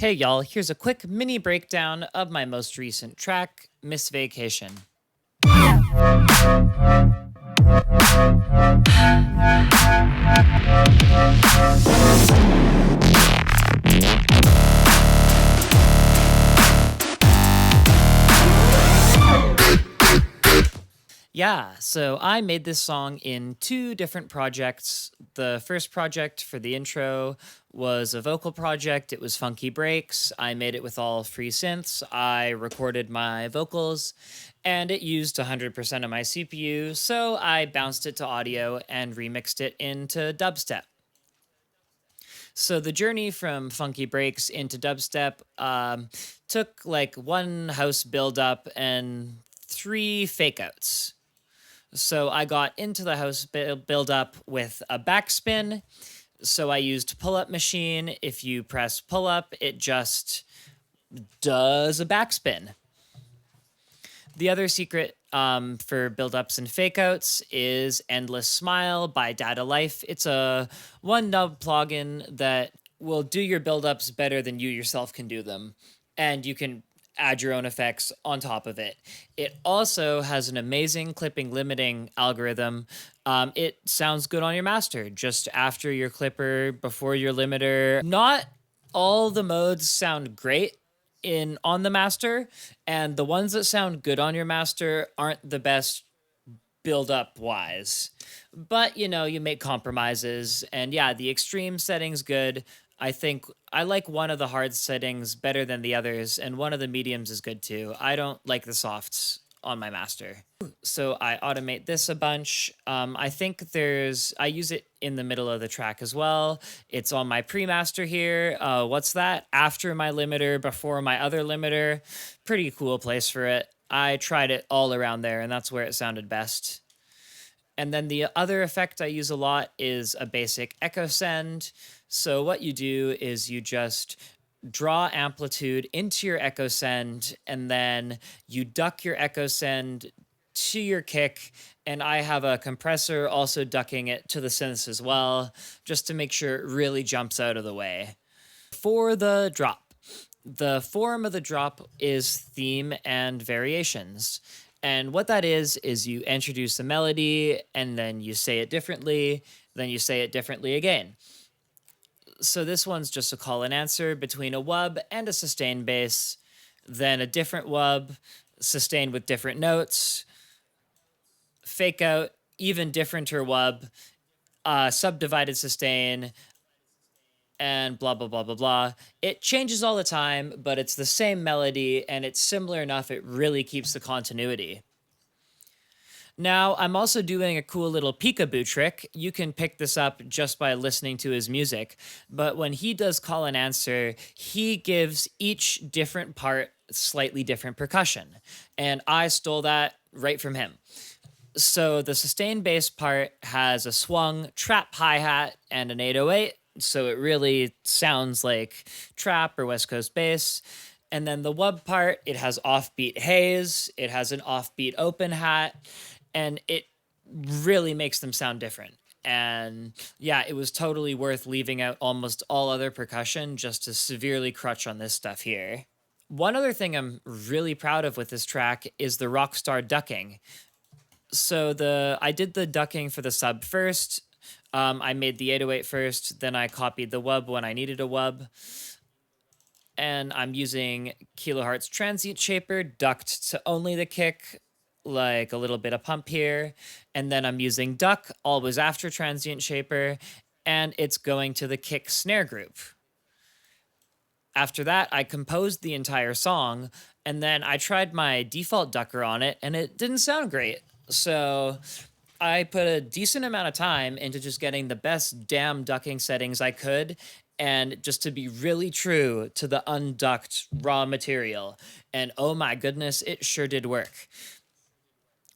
Hey y'all, here's a quick mini breakdown of my most recent track, Miss Vacation. Yeah, so I made this song in two different projects. The first project for the intro was a vocal project. It was Funky Breaks. I made it with all free synths. I recorded my vocals, and it used 100% of my CPU, so I bounced it to audio and remixed it into dubstep. So the journey from Funky Breaks into dubstep took like one house build up and three fake outs. So I got into the house build up with a backspin. So I used pull up machine. If you press pull up, it just does a backspin. The other secret for build ups and fake outs is Endless Smile by Data Life. It's a one nub plugin that will do your build ups better than you yourself can do them. And you can add your own effects on top of it. It also has an amazing clipping limiting algorithm. It sounds good on your master, just after your clipper, before your limiter. Not all the modes sound great on the master, and the ones that sound good on your master aren't the best build up wise. But you make compromises, and yeah, the extreme setting's good. I think I like one of the hard settings better than the others, and one of the mediums is good too. I don't like the softs on my master. So I automate this a bunch. I think I use it in the middle of the track as well. It's on my pre-master here. What's that? After my limiter, before my other limiter. Pretty cool place for it. I tried it all around there, and that's where it sounded best. And then the other effect I use a lot is a basic echo send. So what you do is you just draw amplitude into your echo send, and then you duck your echo send to your kick. And I have a compressor also ducking it to the synths as well, just to make sure it really jumps out of the way. For the drop, the form of the drop is theme and variations. And what that is you introduce a melody, and then you say it differently, then you say it differently again. So this one's just a call and answer between a wub and a sustain bass, then a different wub, sustained with different notes, fake out, even differenter wub, subdivided sustain, and blah, blah, blah, blah, blah. It changes all the time, but it's the same melody, and it's similar enough it really keeps the continuity. Now, I'm also doing a cool little Peekaboo Trick. You can pick this up just by listening to his music, but when he does call and answer, he gives each different part slightly different percussion, and I stole that right from him. So the sustain bass part has a swung, trap hi-hat, and an 808, so it really sounds like trap or West Coast bass. And then the wub part, it has offbeat haze, it has an offbeat open hat, and it really makes them sound different. And yeah, it was totally worth leaving out almost all other percussion just to severely crutch on this stuff here. One other thing I'm really proud of with this track is the Rockstar ducking. So I did the ducking for the sub first. I made the 808 first, then I copied the wub when I needed a wub. And I'm using Kilohertz Transient Shaper ducked to only the kick, like a little bit of pump here. And then I'm using duck, always after Transient Shaper, and it's going to the kick snare group. After that, I composed the entire song, and then I tried my default ducker on it, and it didn't sound great. So I put a decent amount of time into just getting the best damn ducking settings I could, and just to be really true to the unducked raw material. And oh my goodness, it sure did work.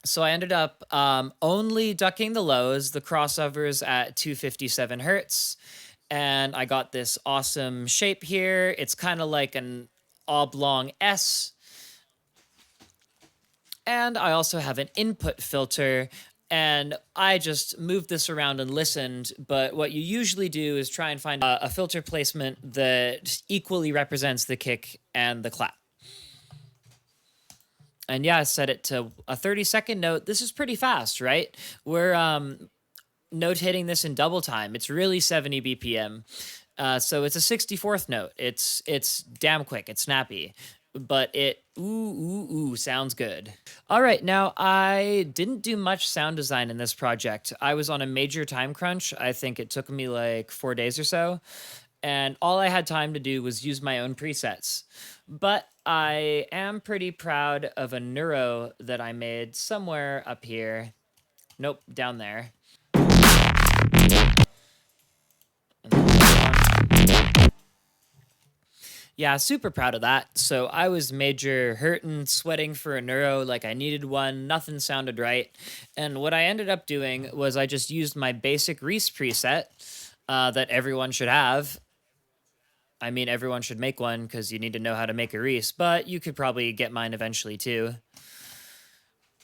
So I ended up only ducking the lows, the crossovers at 257 hertz. And I got this awesome shape here. It's kind of like an oblong S. And I also have an input filter And I just moved this around and listened. But what you usually do is try and find a filter placement that equally represents the kick and the clap. And yeah, I set it to a 30-second note. This is pretty fast, right? We're notating this in double time. It's really 70 BPM. So it's a 64th note. It's damn quick. It's snappy, but it sounds good. All right, now I didn't do much sound design in this project. I was on a major time crunch. I think it took me like 4 days or so, and all I had time to do was use my own presets. But I am pretty proud of a Neuro that I made somewhere up here. Nope, down there. Yeah, super proud of that. So I was major hurting, sweating for a Neuro like I needed one. Nothing sounded right. And what I ended up doing was I just used my basic Reese preset that everyone should have. I mean, everyone should make one because you need to know how to make a Reese, but you could probably get mine eventually too.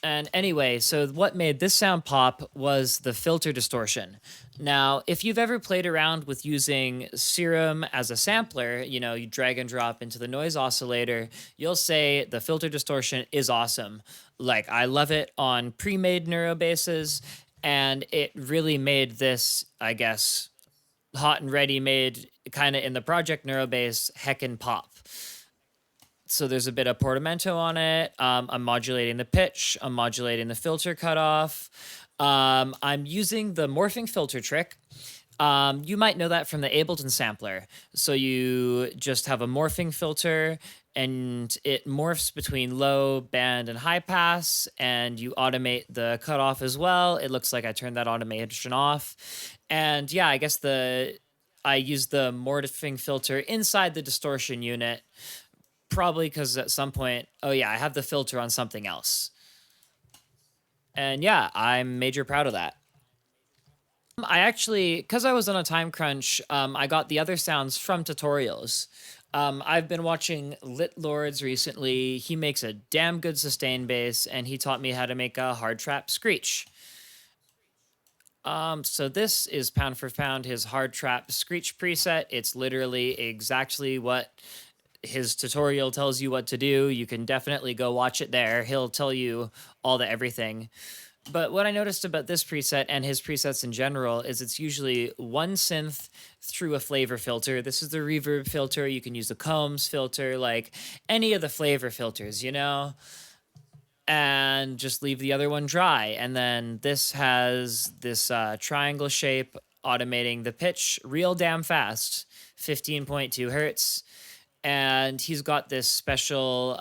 And anyway, so what made this sound pop was the filter distortion. Now, if you've ever played around with using Serum as a sampler, you know, you drag and drop into the noise oscillator, you'll say the filter distortion is awesome. Like, I love it on pre-made Neuro basses, and it really made this, I guess, hot and ready made kind of in the Project Neuro bass heckin' pop. So there's a bit of portamento on it. I'm modulating the pitch. I'm modulating the filter cutoff. I'm using the morphing filter trick. You might know that from the Ableton sampler. So you just have a morphing filter and it morphs between low, band, and high pass, and you automate the cutoff as well. It looks like I turned that automation off. And yeah, I guess I use the morphing filter inside the distortion unit, probably because at some point, oh yeah, I have the filter on something else. And yeah, I'm major proud of that. I actually, because I was on a time crunch, I got the other sounds from tutorials. I've been watching Lit Lords recently. He makes a damn good sustain bass, and he taught me how to make a hard trap screech. So this is pound for pound his hard trap screech preset. It's literally exactly what his tutorial tells you what to do. You can definitely go watch it there. He'll tell you all the everything. But what I noticed about this preset and his presets in general is it's usually one synth through a flavor filter. This is the reverb filter. You can use the Combs filter, like any of the flavor filters, you know? And just leave the other one dry. And then this has this triangle shape automating the pitch real damn fast, 15.2 hertz. And he's got this special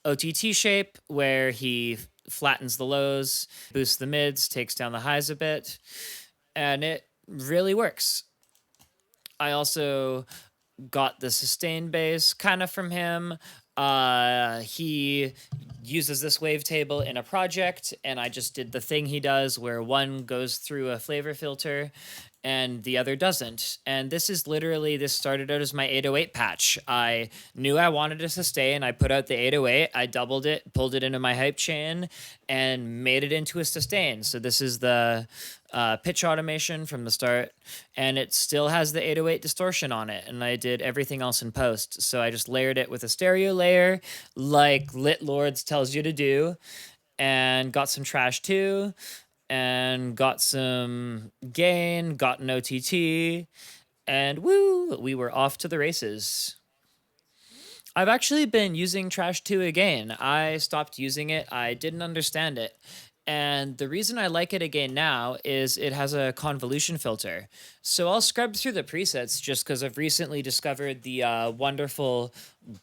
OTT shape where he flattens the lows, boosts the mids, takes down the highs a bit, and it really works. I also got the sustain bass kind of from him. He uses this wavetable in a project, and I just did the thing he does where one goes through a flavor filter and the other doesn't. And this started out as my 808 patch. I knew I wanted a sustain. I put out the 808, I doubled it, pulled it into my hype chain, and made it into a sustain. So this is the pitch automation from the start, and it still has the 808 distortion on it, and I did everything else in post. So I just layered it with a stereo layer, like Lit Lords tells you to do, and got some trash too, and got some gain, got an OTT, and woo, we were off to the races. I've actually been using Trash 2 again. I stopped using it. I didn't understand it. And the reason I like it again now is it has a convolution filter. So I'll scrub through the presets just because I've recently discovered the wonderful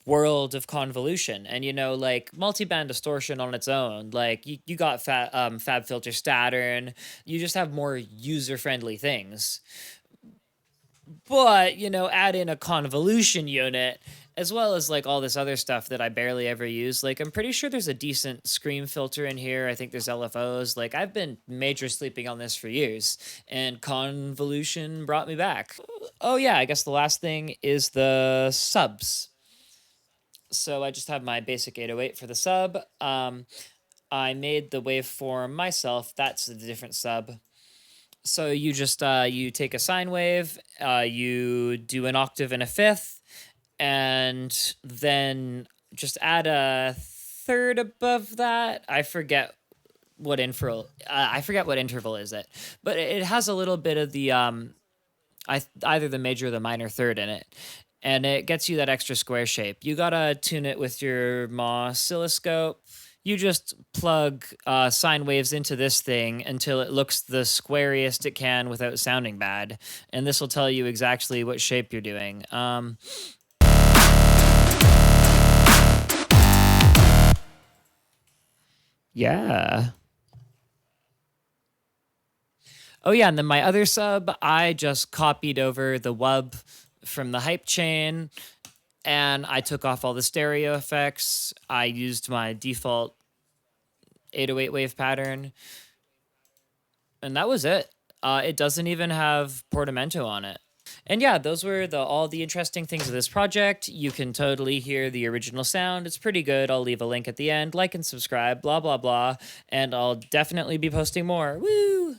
world of convolution. And, you know, like multiband distortion on its own, like you got Fab Filter Stattern, you just have more user-friendly things. But, you know, add in a convolution unit as well as like all this other stuff that I barely ever use. Like, I'm pretty sure there's a decent scream filter in here. I think there's LFOs. Like, I've been major sleeping on this for years, and convolution brought me back. Oh yeah, I guess the last thing is the subs. So I just have my basic 808 for the sub. I made the waveform myself. That's the different sub. So you just you take a sine wave, you do an octave and a fifth, and then just add a third above that. I forget what interval. I forget what interval is it, but it has a little bit of the either the major or the minor third in it, and it gets you that extra square shape. You gotta tune it with your MAW oscilloscope. You just plug sine waves into this thing until it looks the squariest it can without sounding bad, and this will tell you exactly what shape you're doing. Yeah. Oh yeah, and then my other sub, I just copied over the wub from the hype chain, and I took off all the stereo effects. I used my default 808 wave pattern, and that was it. It doesn't even have portamento on it. And yeah, those were all the interesting things of this project. You can totally hear the original sound. It's pretty good. I'll leave a link at the end. Like and subscribe, blah, blah, blah. And I'll definitely be posting more. Woo!